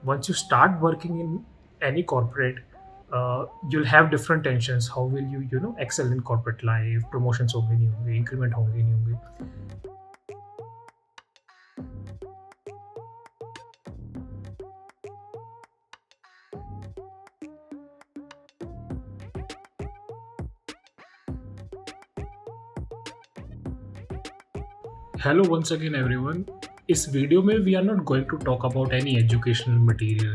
once you start working in any corporate, you'll have different tensions. How will you excel in corporate life? Promotions होंगे नहीं होंगे, increment होंगे नहीं होंगे. Hello once again everyone. इस video में we are not going to talk about any educational material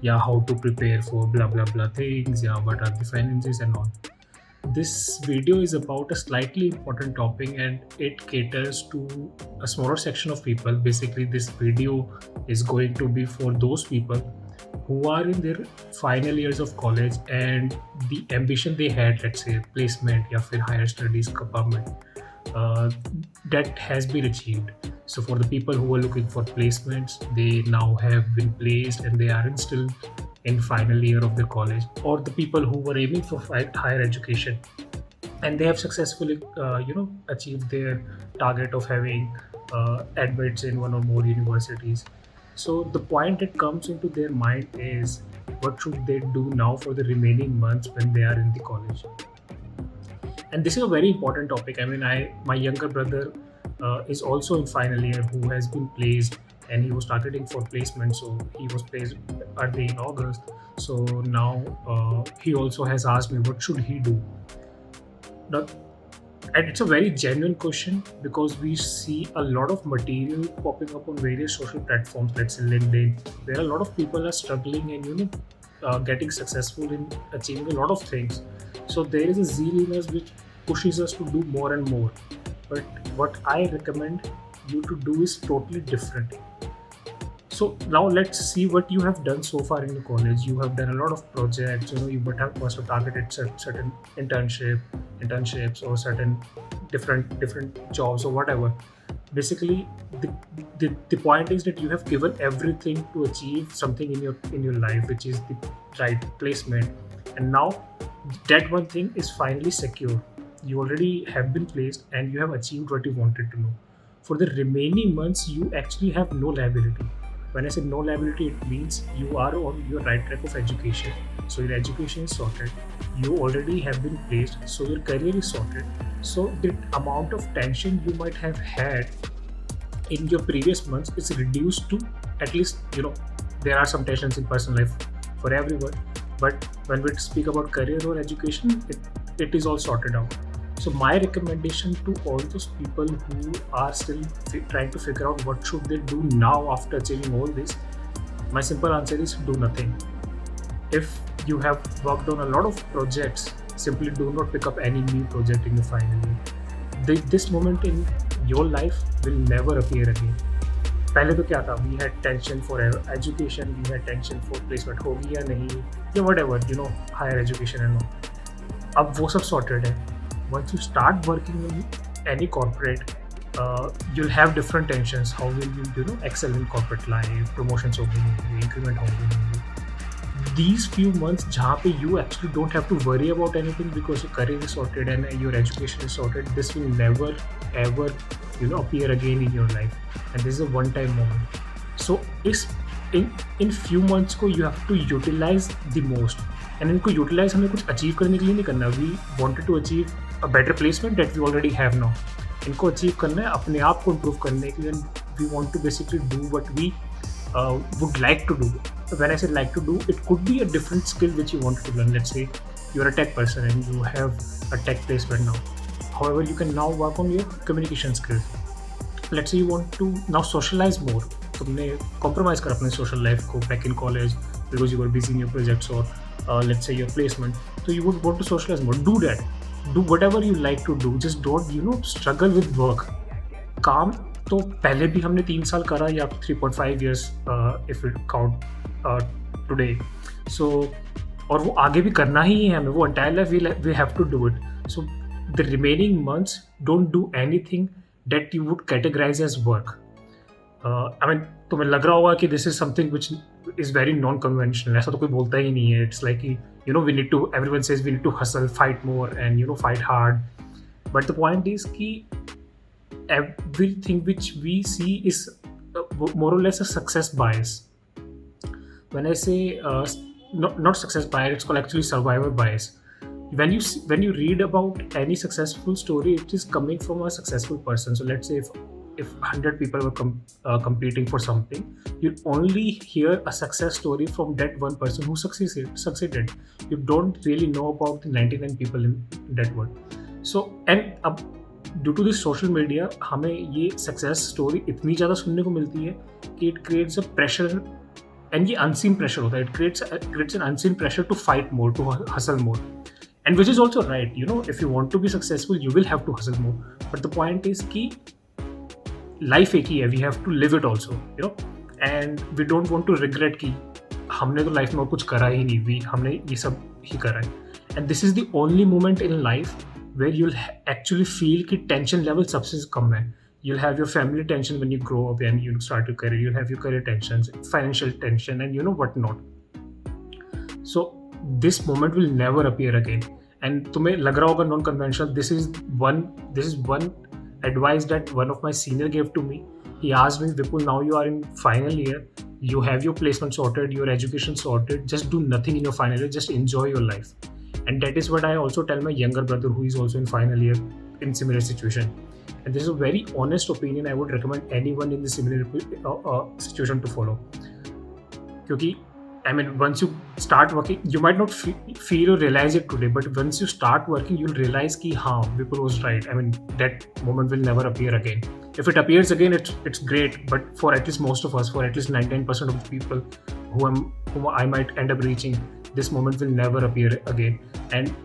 या how to prepare for blah blah blah things या what are the finances and all. This video is about a slightly important topic and it caters to a smaller section of people. Basically, this video is going to be for those people who are in their final years of college and the ambition they had, let's say placement या फिर higher studies का permit, uh, that has been achieved. So for the people who are looking for placements, they now have been placed and they aren't still in final year of their college, or the people who were aiming for higher education and they have successfully achieved their target of having admits in one or more universities. So the point that comes into their mind is what should they do now for the remaining months when they are in the college. And this is a very important topic. I mean, my younger brother is also in final year who has been placed, and he was targeting for placement, so he was placed early in August. So now he also has asked me what should he do now. And it's a very genuine question because we see a lot of material popping up on various social platforms, let's say LinkedIn, where a lot of people are struggling and getting successful in achieving a lot of things. So there is a zeal in us which pushes us to do more and more. But what I recommend you to do is totally different. So now let's see what you have done so far in the college. You have done a lot of projects. You must have targeted certain internships or certain different jobs or whatever. Basically, the point is that you have given everything to achieve something in your life, which is the right placement. And now that one thing is finally secure. You already have been placed and you have achieved what you wanted to know. For the remaining months, you actually have no liability. When I say no liability, it means you are on your right track of education. So your education is sorted. You already have been placed. So your career is sorted. So the amount of tension you might have had in your previous months is reduced to, at least, there are some tensions in personal life for everyone. But when we speak about career or education, it is all sorted out. So my recommendation to all those people who are still trying to figure out what should they do now after achieving all this, my simple answer is do nothing. If you have worked on a lot of projects, simply do not pick up any new project in your final year. This moment in your life will never appear again. पहले तो क्या था, we had tension for education, we had tension for placement होगी या नहीं, या whatever, higher education and all. अब वो सब sorted है. Once you start working in any corporate, you'll have different tensions. How will you excel in corporate life? Promotions होंगे नहीं होंगे, increment होंगे नहीं होंगे. These few months जहाँ पे you actually don't have to worry about anything because your career is sorted and your education is sorted, this will never ever appear again in your life, and this is a one-time moment. So in few months को you have to utilize the most. And इनको utilize हमें कुछ achieve करने के लिए नहीं करना. We wanted to achieve a better placement that we already have now. इनको achieve करना है अपने आप को improve करने के लिए. We want to basically do what we would like to do. When I say like to do, it could be a different skill which you want to learn. Let's say you're a tech person and you have a tech placement now. However, you can now work on your communication skills. Let's say you want to now socialize more. तुमने compromise कर अपने social life को back in college because you were busy in your projects or let's say your placement. So you would want to socialize more. Do that. Do whatever you like to do. Just don't struggle with work. काम तो पहले भी हमने 3 साल करा या 3.5 years if we count today. So और वो आगे भी करना ही है हमें. वो entire life we have to do it. So the remaining months, don't do anything that you would categorize as work. I mean, तुम्हें लग रहा होगा कि this is something which is very non-conventional. ऐसा तो कोई बोलता ही नहीं है. It's like we need to, everyone says we need to hustle, fight more and fight hard. But the point is कि everything which we see is more or less a success bias. when I say not success bias, it's called actually survivor bias. When you read about any successful story, it is coming from a successful person. So let's say if 100 people were competing for something, you only hear a success story from that one person who succeeded. You don't really know about the 99 people in that world. So and अब due to this social media हमें ये success story इतनी ज़्यादा सुनने को मिलती है कि it creates a pressure, and ये अनसीन प्रेशर होता है. It creates an unseen pressure to fight more, to hustle more, and which is also right. If you want to be successful, you will have to hustle more, but the point is कि life एक ही है, we have to live it also, and we don't want to regret कि हमने तो life में और कुछ करा ही नहीं, हमने ये सब ही करा है. And this is the only moment in life where you'll actually feel कि tension level सबसे कम है. You'll have your family tension when you grow up and you start your career. You'll have your career tensions, financial tension, and what not. So this moment will never appear again. And तुम्हें लग रहा होगा non conventional. This is one advice that one of my senior gave to me. He asked me, Vipul, now you are in final year, you have your placement sorted, your education sorted, just do nothing in your final year, just enjoy your life. And that is what I also tell my younger brother who is also in final year in similar situation. And this is a very honest opinion I would recommend anyone in the similar situation to follow. क्योंकि once you start working, you might not feel or realize it today, but once you start working, you'll realize कि हाँ, Vipul was right. That moment will never appear again. If it appears again, it's great, but for at least most of us, for at least 99% of the people whom I might end up reaching, this moment will never appear again. And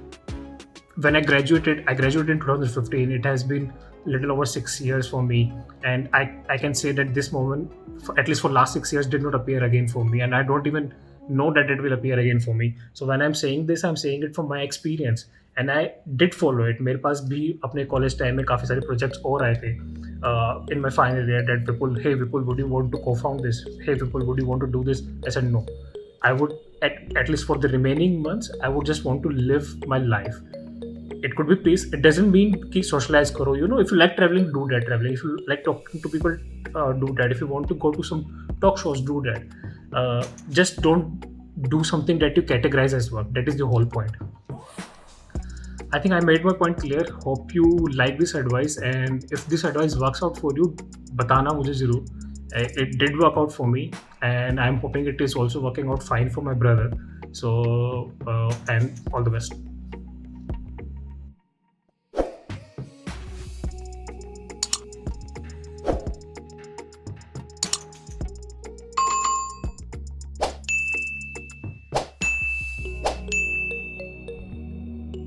when I graduated in 2015. It has been little over 6 years for me, and I can say that this moment, at least for last 6 years, did not appear again for me, and I don't even know that it will appear again for me. So when I'm saying this, I'm saying it from my experience, and I did follow it. मेरे पास भी अपने college time में काफ़ी सारे projects और आए थे in my final year that Vipul, hey Vipul, would you want to co-found this? Hey Vipul, would you want to do this? I said no. I would at least for the remaining months, I would just want to live my life. It could be peace. It doesn't mean कि socialize करो. If you like traveling, do that traveling. If you like talking to people, do that. If you want to go to some talk shows, do that. Just don't do something that you categorize as work. That is the whole point. I think I made my point clear. Hope you like this advice, and if this advice works out for you, बताना मुझे ज़रूर. It did work out for me, and I'm hoping it is also working out fine for my brother. So, and all the best.